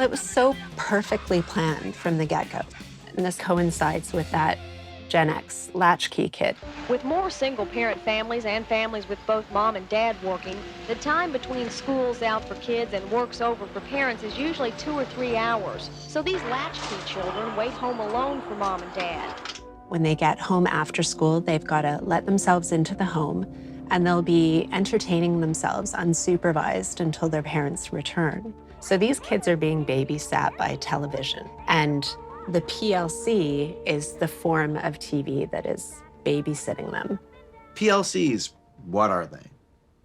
It was so perfectly planned from the get-go. And this coincides with that Gen X latchkey kid. With more single-parent families and families with both mom and dad working, the time between school's out for kids and work's over for parents is usually 2 or 3 hours. So these latchkey children wait home alone for mom and dad. When they get home after school, they've got to let themselves into the home, and they'll be entertaining themselves unsupervised until their parents return. So these kids are being babysat by television, and the PLC is the form of TV that is babysitting them. PLCs, what are they?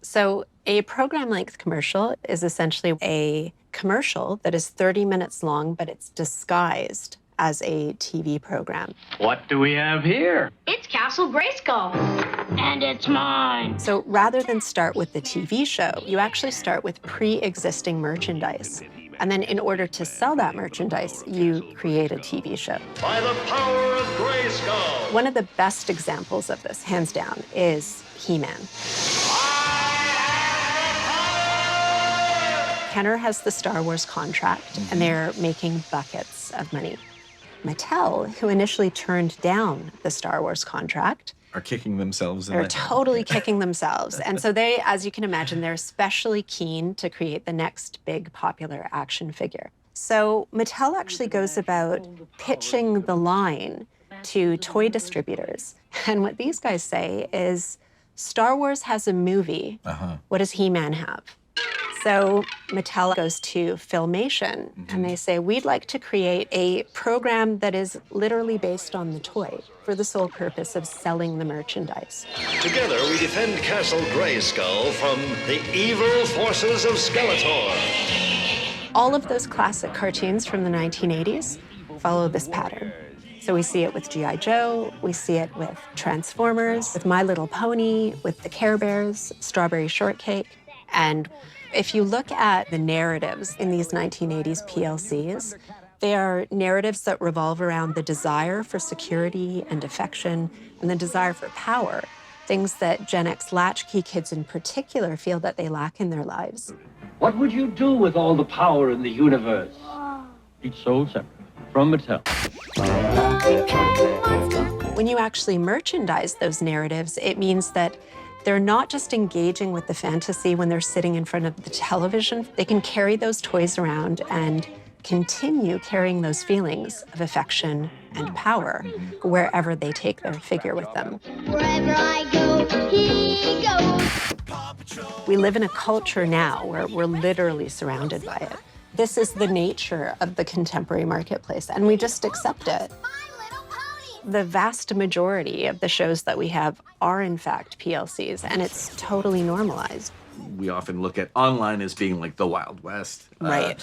So a program-length commercial is essentially a commercial that is 30 minutes long, but it's disguised as a TV program. What do we have here? It's Castle Grayskull. And it's mine. So rather than start with the TV show, you actually start with pre-existing merchandise. And then in order to sell that merchandise, you create a TV show. By the power of Grayskull. One of the best examples of this, hands down, is He-Man. Kenner has the Star Wars contract, and they're making buckets of money. Mattel, who initially turned down the Star Wars contract, Are kicking themselves in they're the head. totally kicking themselves. And so they, as you can imagine, they're especially keen to create the next big popular action figure. So Mattel actually goes about pitching the line to toy distributors. And what these guys say is, Star Wars has a movie. What does He-Man have? So Mattel goes to Filmation, and they say, we'd like to create a program that is literally based on the toy for the sole purpose of selling the merchandise. Together we defend Castle Grayskull from the evil forces of Skeletor. All of those classic cartoons from the 1980s follow this pattern. So we see it with G.I. Joe, we see it with Transformers, with My Little Pony, with the Care Bears, Strawberry Shortcake. And if you look at the narratives in these 1980s PLCs, they are narratives that revolve around the desire for security and affection and the desire for power, things that Gen X latchkey kids in particular feel that they lack in their lives. What would you do with all the power in the universe? Each sold separate from Mattel. When you actually merchandise those narratives, it means that they're not just engaging with the fantasy when they're sitting in front of the television. They can carry those toys around and continue carrying those feelings of affection and power wherever they take their figure with them. Wherever I go, he goes. We live in a culture now where we're literally surrounded by it. This is the nature of the contemporary marketplace, and we just accept it. The vast majority of the shows that we have are, in fact, PLCs, and it's totally normalized. We often look at online as being like the Wild West. Right.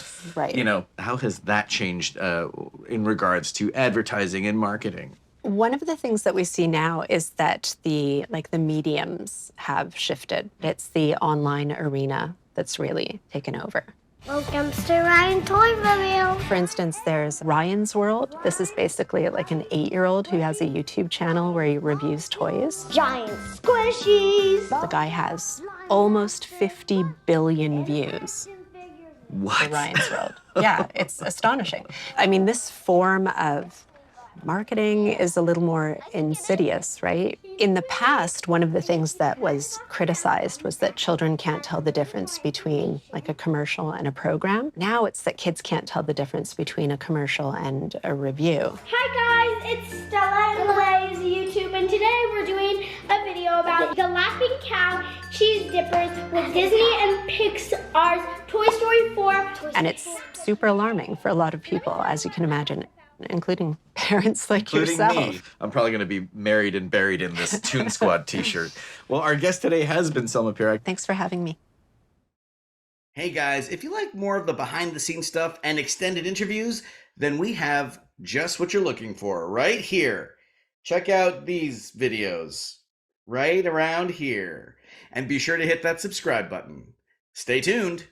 You know, how has that changed in regards to advertising and marketing? One of the things that we see now is that the mediums have shifted. It's the online arena that's really taken over. Welcome to Ryan Toy Review. For instance, there's Ryan's World. This is basically like an 8-year-old who has a YouTube channel where he reviews toys. Giant squishies. The guy has almost 50 billion views. What? For Ryan's World. Yeah, it's astonishing. I mean, this form of marketing is a little more insidious, right? In the past, one of the things that was criticized was that children can't tell the difference between like a commercial and a program. Now it's that kids can't tell the difference between a commercial and a review. Hi guys, it's Stella and Blaze YouTube, and today we're doing a video about the Laughing Cow cheese dippers with Disney and Pixar's Toy Story 4. And it's super alarming for a lot of people, as you can imagine, including parents like yourself. Me. I'm probably going to be married and buried in this Toon Squad t-shirt. Well, our guest today has been Selma Purac. Thanks for having me. Hey guys, if you like more of the behind-the-scenes stuff and extended interviews, then we have just what you're looking for right here. Check out these videos right around here. And be sure to hit that subscribe button. Stay tuned.